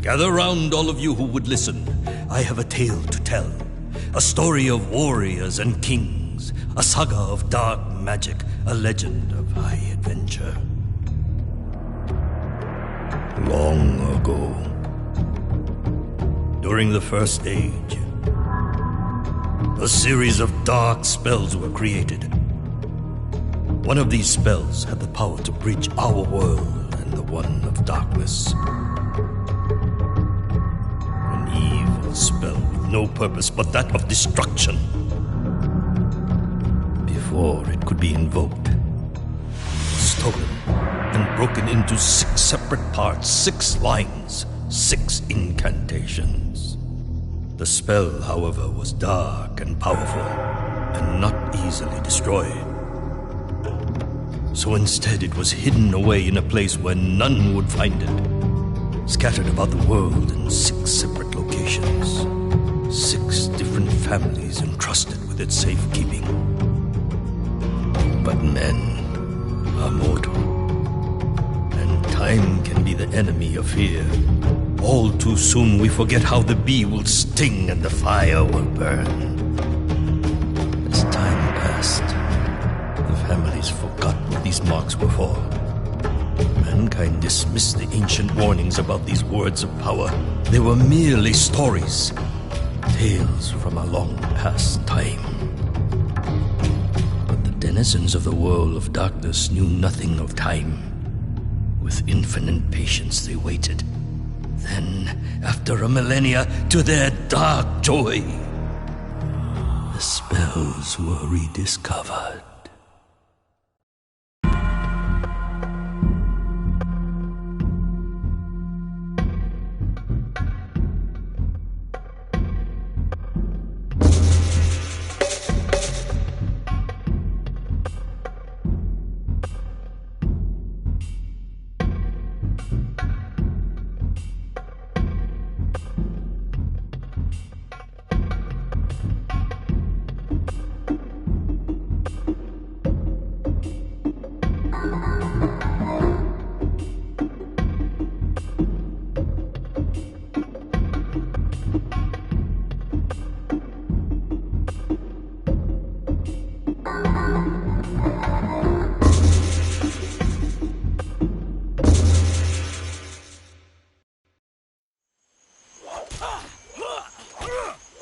Gather round, all of you who would listen. I have a tale to tell. A story of warriors and kings. A saga of dark magic. A legend of high adventure. Long ago, during the First Age, a series of dark spells were created. One of these spells had the power to bridge our world and the one of darkness. An evil spell with no purpose but that of destruction. Before it could be invoked, stolen and broken into 6 separate parts, 6 lines, 6 incantations. The spell, however, was dark and powerful, and not easily destroyed. So instead it was hidden away in a place where none would find it, scattered about the world in 6 separate locations, 6 different families entrusted with its safekeeping. But men are mortal, and time can be the enemy of fear. All too soon we forget how the bee will sting and the fire will burn. As time passed, the families forgot what these marks were for. Mankind dismissed the ancient warnings about these words of power. They were merely stories, tales from a long past time. But the denizens of the world of darkness knew nothing of time. With infinite patience they waited. Then, after a millennia, to their dark joy, the spells were rediscovered.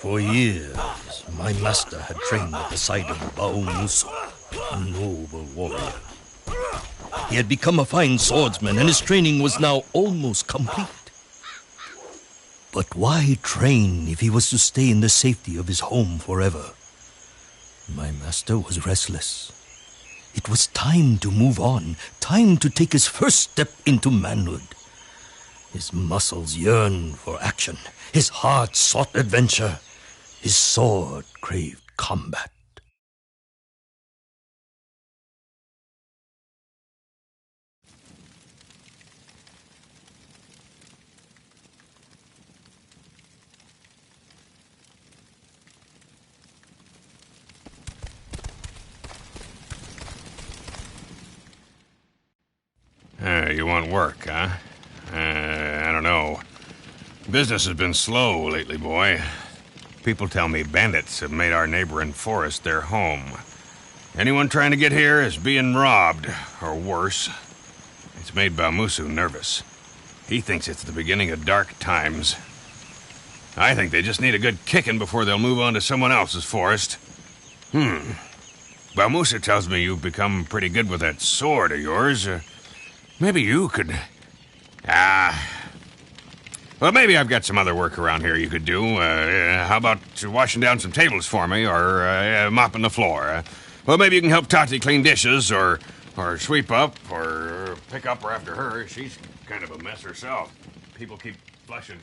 For years, my master had trained at the side of Baumusu, a noble warrior. He had become a fine swordsman, and his training was now almost complete. But why train if he was to stay in the safety of his home forever? My master was restless. It was time to move on, time to take his first step into manhood. His muscles yearned for action. His heart sought adventure. His sword craved combat. You want work, huh? I don't know. Business has been slow lately, boy. People tell me bandits have made our neighboring forest their home. Anyone trying to get here is being robbed, or worse. It's made Baumusu nervous. He thinks it's the beginning of dark times. I think they just need a good kicking before they'll move on to someone else's forest. Baumusu tells me you've become pretty good with that sword of yours. Maybe you could... Well, maybe I've got some other work around here you could do. How about washing down some tables for me, or mopping the floor? Well, maybe you can help Tati clean dishes, or sweep up, or pick up after her. She's kind of a mess herself. People keep flushing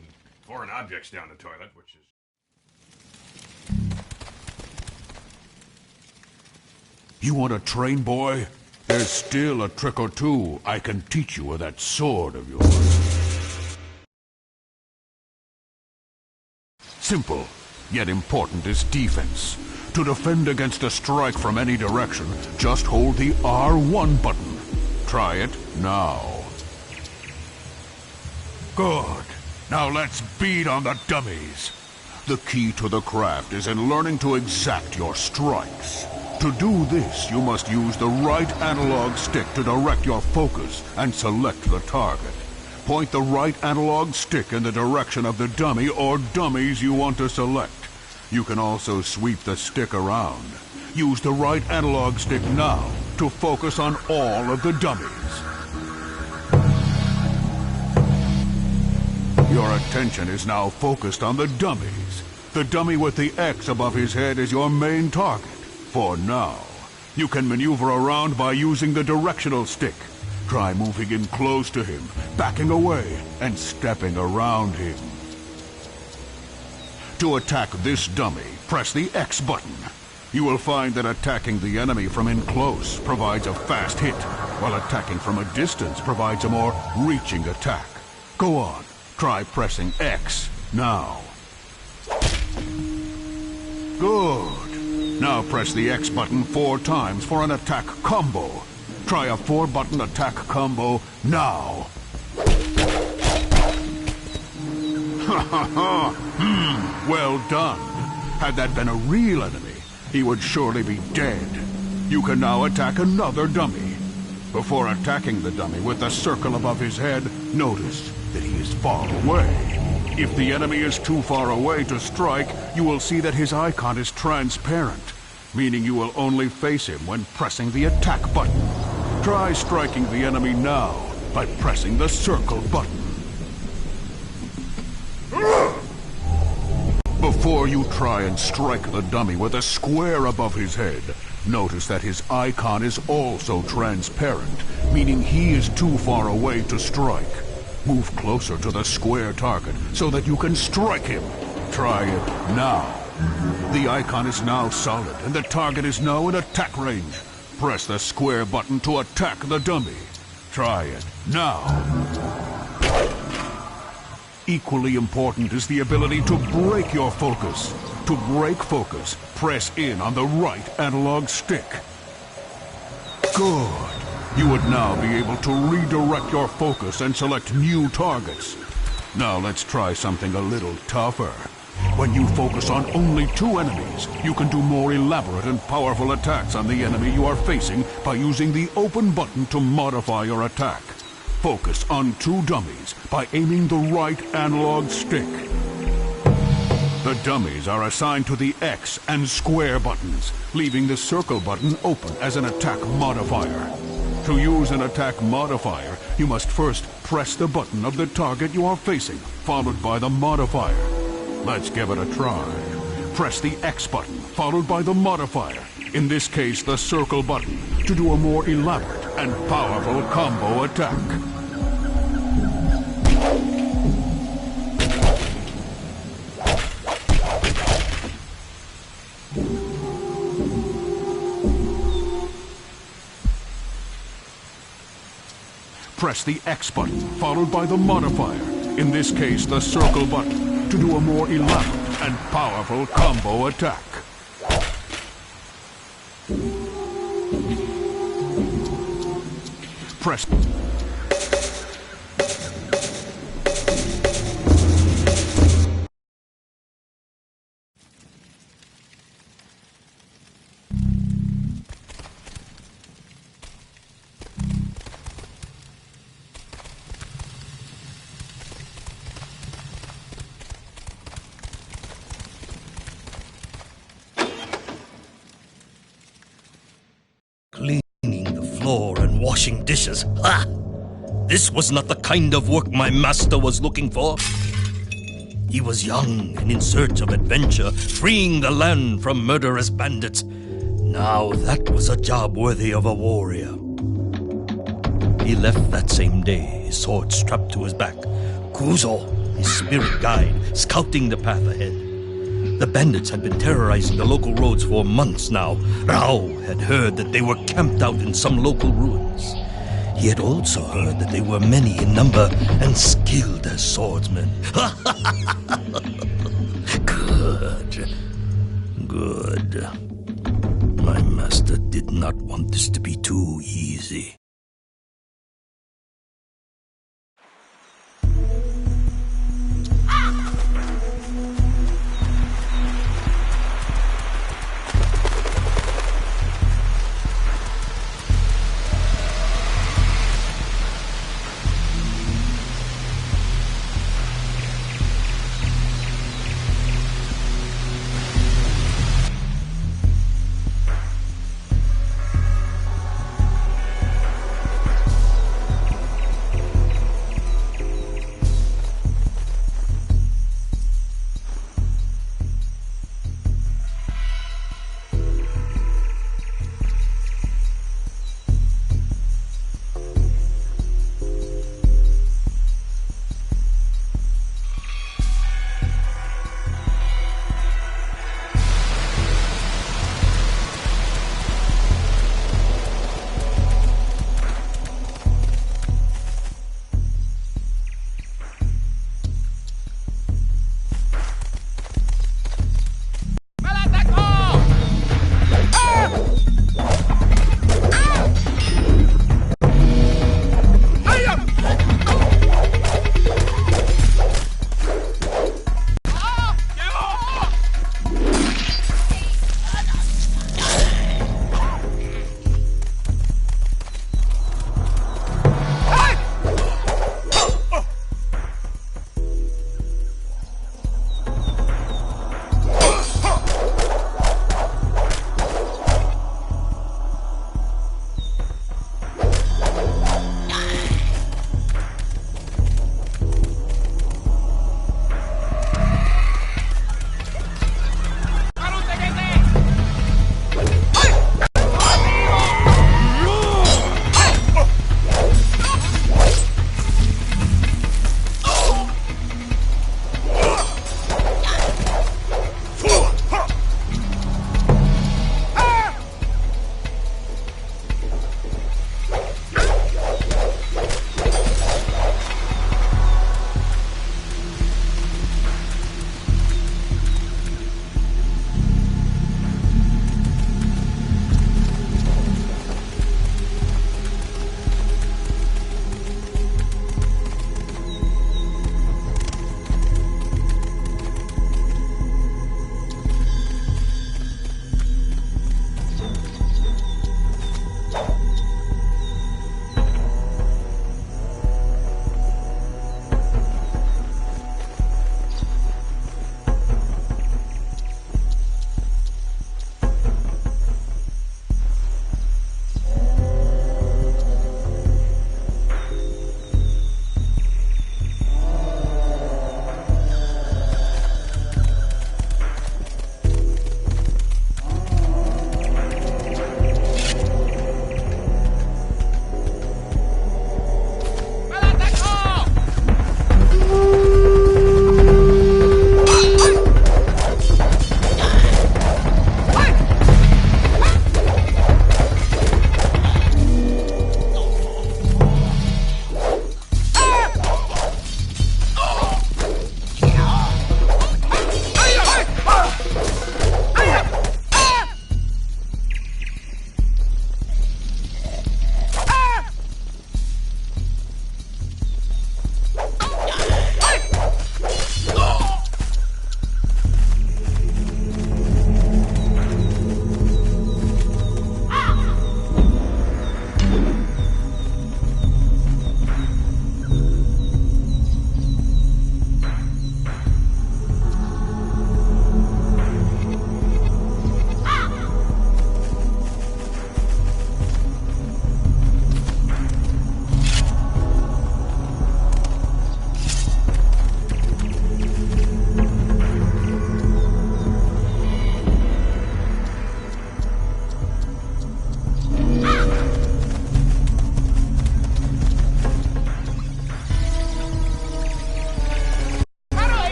foreign objects down the toilet, which is... You want to train, boy? There's still a trick or two I can teach you with that sword of yours. Simple, yet important is defense. To defend against a strike from any direction, just hold the R1 button. Try it now. Good. Now let's beat on the dummies. The key to the craft is in learning to exact your strikes. To do this, you must use the right analog stick to direct your focus and select the target. Point the right analog stick in the direction of the dummy or dummies you want to select. You can also sweep the stick around. Use the right analog stick now to focus on all of the dummies. Your attention is now focused on the dummies. The dummy with the X above his head is your main target. For now, you can maneuver around by using the directional stick. Try moving in close to him, backing away, and stepping around him. To attack this dummy, press the X button. You will find that attacking the enemy from in close provides a fast hit, while attacking from a distance provides a more reaching attack. Go on, try pressing X now. Good. Now press the X button 4 times for an attack combo. Try a 4-button attack combo now. Ha ha ha! Well done. Had that been a real enemy, he would surely be dead. You can now attack another dummy. Before attacking the dummy with the circle above his head, notice that he is far away. If the enemy is too far away to strike, you will see that his icon is transparent, meaning you will only face him when pressing the attack button. Try striking the enemy now by pressing the circle button. Before you try and strike the dummy with a square above his head, notice that his icon is also transparent, meaning he is too far away to strike. Move closer to the square target so that you can strike him. Try it now. The icon is now solid and the target is now in attack range. Press the square button to attack the dummy. Try it now. Equally important is the ability to break your focus. To break focus, press in on the right analog stick. Good. You would now be able to redirect your focus and select new targets. Now let's try something a little tougher. When you focus on only 2 enemies, you can do more elaborate and powerful attacks on the enemy you are facing by using the open button to modify your attack. Focus on 2 dummies by aiming the right analog stick. The dummies are assigned to the X and square buttons, leaving the circle button open as an attack modifier. To use an attack modifier, you must first press the button of the target you are facing, followed by the modifier. Let's give it a try. Press the X button, followed by the modifier, in this case the circle button, to do a more elaborate and powerful combo attack. Press the X button, followed by the modifier, in this case the circle button, to do a more elaborate and powerful combo attack. Press... Cleaning the floor and washing dishes. Ha! This was not the kind of work my master was looking for. He was young and in search of adventure, freeing the land from murderous bandits. Now that was a job worthy of a warrior. He left that same day, his sword strapped to his back. Kuzo, his spirit guide, scouting the path ahead. The bandits had been terrorizing the local roads for months now. Rao had heard that they were camped out in some local ruins. He had also heard that they were many in number and skilled as swordsmen. Good. Good. My master did not want this to be too easy.